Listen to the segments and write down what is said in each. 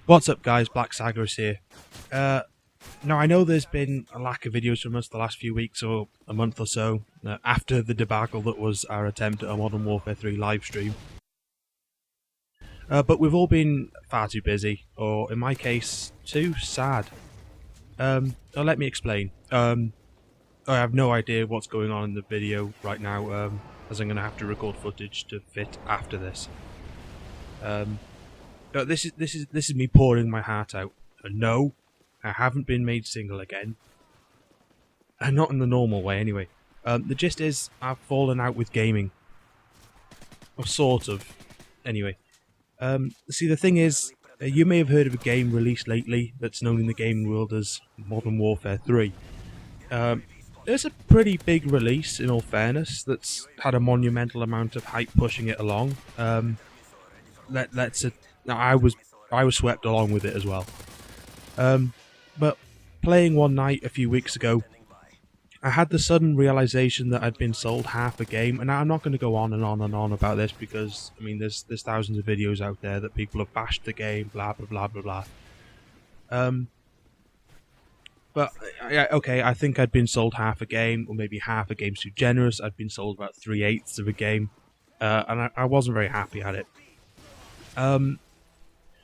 What's up guys, Black Sagres here. Now I know there's been a lack of videos from us the last few weeks or a month or so, after the debacle that was our attempt at a Modern Warfare 3 live stream. But we've all been far too busy, or in my case, too sad. Let me explain. I have no idea what's going on in the video right now, as I'm going to have to record footage to fit after this. This is me pouring my heart out. And no, I haven't been made single again. And not in the normal way, anyway. The gist is, I've fallen out with gaming. Or sort of. Anyway. See, the thing is, you may have heard of a game released lately that's known in the gaming world as Modern Warfare 3. It's a pretty big release, in all fairness, that's had a monumental amount of hype pushing it along. I was swept along with it as well. But playing one night a few weeks ago, I had the sudden realization that I'd been sold half a game, and I'm not going to go on and on and on about this because, I mean, there's thousands of videos out there that people have bashed the game, blah blah blah blah blah. But okay, I think I'd been sold half a game, or maybe half a game's too generous. I'd been sold about 3/8 of a game, and I wasn't very happy at it.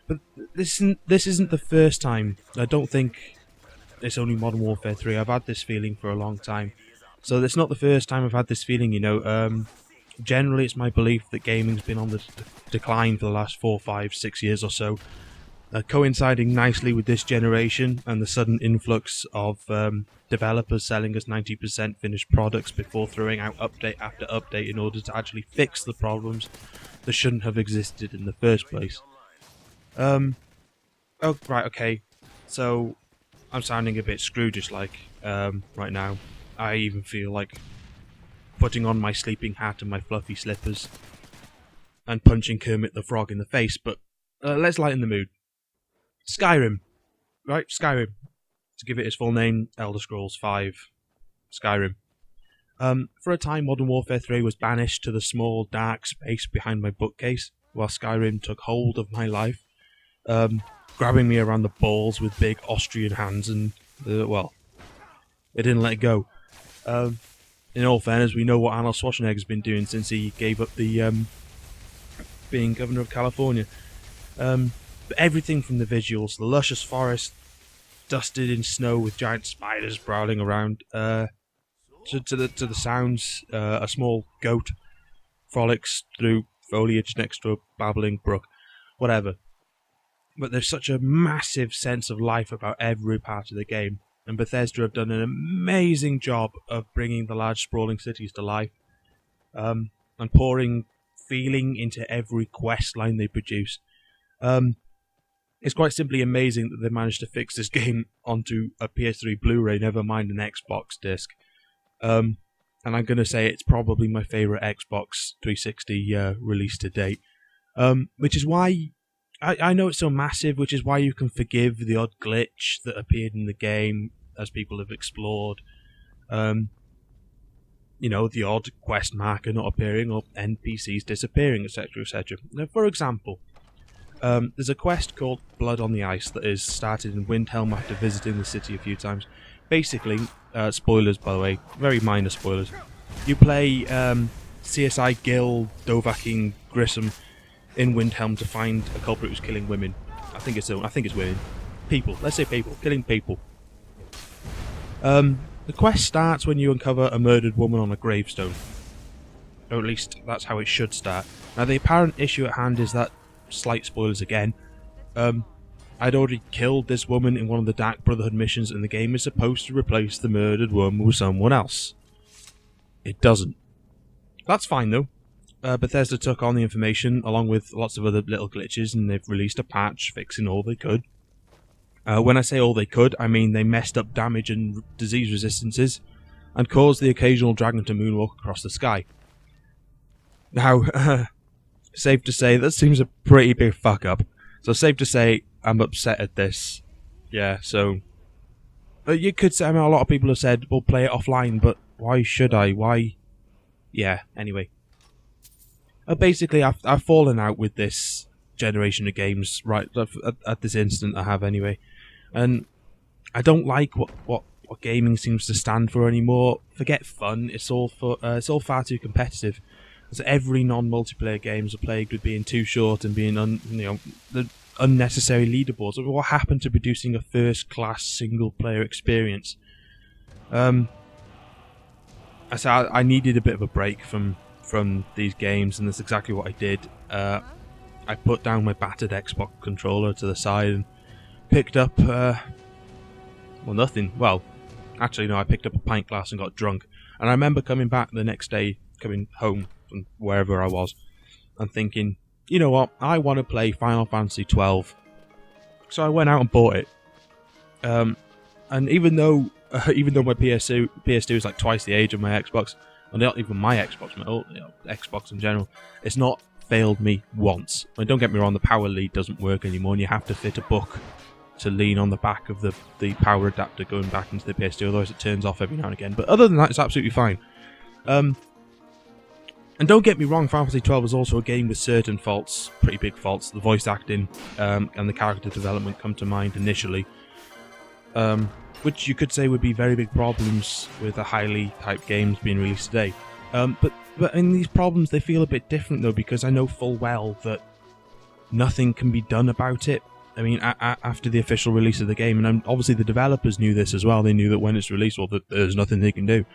But this isn't the first time. I don't think it's only Modern Warfare 3. I've had this feeling for a long time. So it's not the first time I've had this feeling, you know. Generally, it's my belief that gaming's been on the decline for the last 4, 5, 6 years or so. Coinciding nicely with this generation and the sudden influx of developers selling us 90% finished products before throwing out update after update in order to actually fix the problems that shouldn't have existed in the first place. Oh, right, okay. So, I'm sounding a bit Scrooge-like right now. I even feel like putting on my sleeping hat and my fluffy slippers and punching Kermit the Frog in the face, but let's lighten the mood. Skyrim. Right, Skyrim. To give it its full name, Elder Scrolls V. Skyrim. For a time, Modern Warfare 3 was banished to the small, dark space behind my bookcase, while Skyrim took hold of my life, grabbing me around the balls with big Austrian hands, and, well, it didn't let go. In all fairness, we know what Arnold Schwarzenegger's been doing since he gave up the, being governor of California. But everything from the visuals, the luscious forest, dusted in snow with giant spiders prowling around, to the sounds, a small goat frolics through foliage next to a babbling brook, whatever. But there's such a massive sense of life about every part of the game, and Bethesda have done an amazing job of bringing the large sprawling cities to life, and pouring feeling into every quest line they produce. It's quite simply amazing that they managed to fix this game onto a PS3 Blu-ray, never mind an Xbox disc. And I'm going to say it's probably my favourite Xbox 360 release to date. Which is why I know it's so massive, which is why you can forgive the odd glitch that appeared in the game as people have explored. You know, the odd quest marker not appearing or NPCs disappearing, etc, etc. Now, for example, there's a quest called Blood on the Ice that is started in Windhelm after visiting the city a few times. Basically, spoilers by the way, very minor spoilers. You play CSI Gil Dovahkiin Grissom in Windhelm to find a culprit who's killing women. I think it's women. People. Let's say people. Killing people. The quest starts when you uncover a murdered woman on a gravestone. Or at least that's how it should start. Now the apparent issue at hand is that, slight spoilers again, I'd already killed this woman in one of the Dark Brotherhood missions, and the game is supposed to replace the murdered woman with someone else. It doesn't. That's fine though. Bethesda took on the information along with lots of other little glitches, and they've released a patch fixing all they could. When I say all they could, I mean they messed up damage and disease resistances and caused the occasional dragon to moonwalk across the sky. Now, safe to say, that seems a pretty big fuck up. So safe to say, I'm upset at this. Yeah, so... you could say, I mean, a lot of people have said, well, play it offline, but why should I? Why? Yeah, anyway. Basically, I've fallen out with this generation of games right at this instant. I have anyway, and I don't like what gaming seems to stand for anymore. Forget fun; it's all far too competitive. As every non-multiplayer games are plagued with being too short and being the unnecessary leaderboards. I mean, what happened to producing a first-class single-player experience? I said I needed a bit of a break from these games, and that's exactly what I did. I put down my battered Xbox controller to the side and picked up, nothing. Well, actually, no, I picked up a pint glass and got drunk. And I remember coming back the next day, coming home from wherever I was, and thinking, you know what, I want to play Final Fantasy 12. So I went out and bought it. And even though my PS2 is like twice the age of my Xbox, and not even my Xbox, Xbox in general, it's not failed me once. I mean, don't get me wrong, the power lead doesn't work anymore, and you have to fit a book to lean on the back of the power adapter going back into the PS2, otherwise it turns off every now and again. But other than that, it's absolutely fine. And don't get me wrong, Final Fantasy 12 is also a game with certain faults, pretty big faults. The voice acting and the character development come to mind initially, which you could say would be very big problems with the highly hyped games being released today. But in these problems, they feel a bit different though, because I know full well that nothing can be done about it. I mean, after the official release of the game, and obviously the developers knew this as well. They knew that when it's released, well, that there's nothing they can do.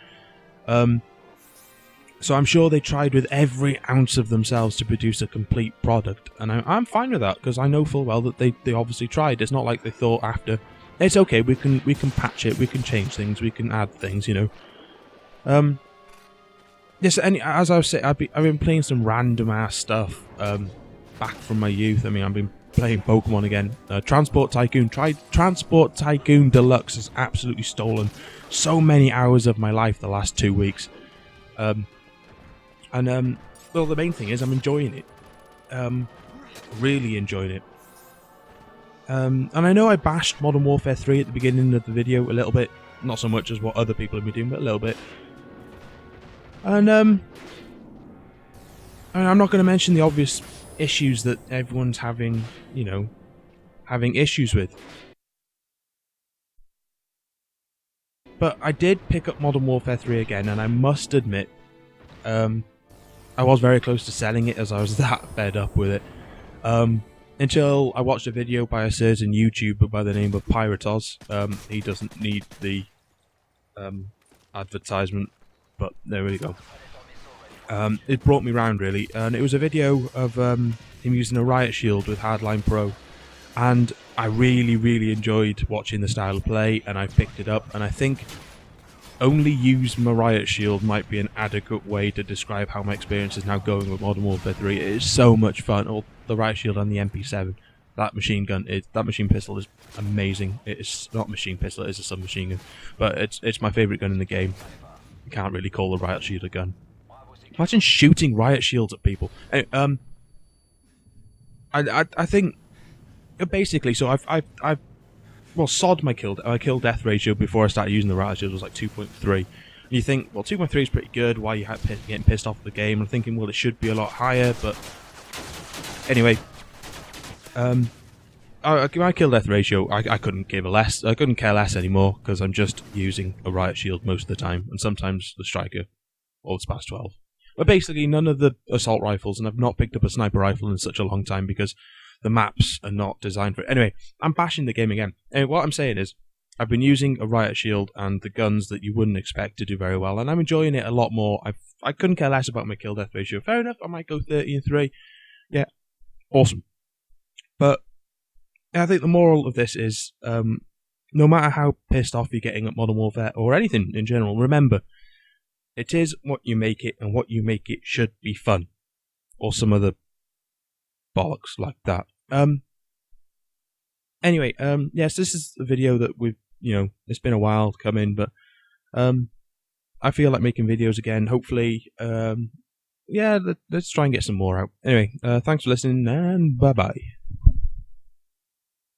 So I'm sure they tried with every ounce of themselves to produce a complete product, and I'm fine with that because I know full well that they obviously tried. It's not like they thought after, it's okay, we can patch it, we can change things, we can add things, you know. Yes, and as I was saying, I've been playing some random ass stuff back from my youth. I mean, I've been playing Pokemon again. Transport Tycoon Deluxe has absolutely stolen so many hours of my life the last 2 weeks. Well, the main thing is I'm enjoying it. Really enjoying it. And I know I bashed Modern Warfare 3 at the beginning of the video a little bit. Not so much as what other people have been doing, but a little bit. And I mean, I'm not going to mention the obvious issues that everyone's having, having issues with. But I did pick up Modern Warfare 3 again, and I must admit, I was very close to selling it as I was that fed up with it. Until I watched a video by a certain YouTuber by the name of Piratos. He doesn't need the advertisement, but there we go. It brought me round, really, and it was a video of him using a riot shield with Hardline Pro, and I really, really enjoyed watching the style of play, and I picked it up, and I think only use my riot shield might be an adequate way to describe how my experience is now going with Modern Warfare 3. It is so much fun. All the riot shield and the MP7, that machine pistol is amazing. It is not a machine pistol, it is a submachine gun, but it's my favourite gun in the game. You can't really call the riot shield a gun. Imagine shooting riot shields at people. Anyway, I think basically, so I've sod my kill death ratio before I started using the riot shield was like 2.3. And you think, well, 2.3 is pretty good. Why are you getting pissed off at the game? I'm thinking, well, it should be a lot higher, but anyway, my kill death ratio, I couldn't care less anymore because I'm just using a riot shield most of the time, and sometimes the striker or the Spas 12. But basically, none of the assault rifles, and I've not picked up a sniper rifle in such a long time because the maps are not designed for it. Anyway, I'm bashing the game again. Anyway, what I'm saying is, I've been using a riot shield and the guns that you wouldn't expect to do very well, and I'm enjoying it a lot more. I couldn't care less about my kill death ratio. Fair enough, I might go 30 and 3. Yeah, awesome. But I think the moral of this is, no matter how pissed off you're getting at Modern Warfare, or anything in general, remember, it is what you make it, and what you make it should be fun. Or some other bollocks like that. Anyway, yes, this is a video that we've, it's been a while coming, but I feel like making videos again. Hopefully, let's try and get some more out. Anyway, thanks for listening, and bye-bye.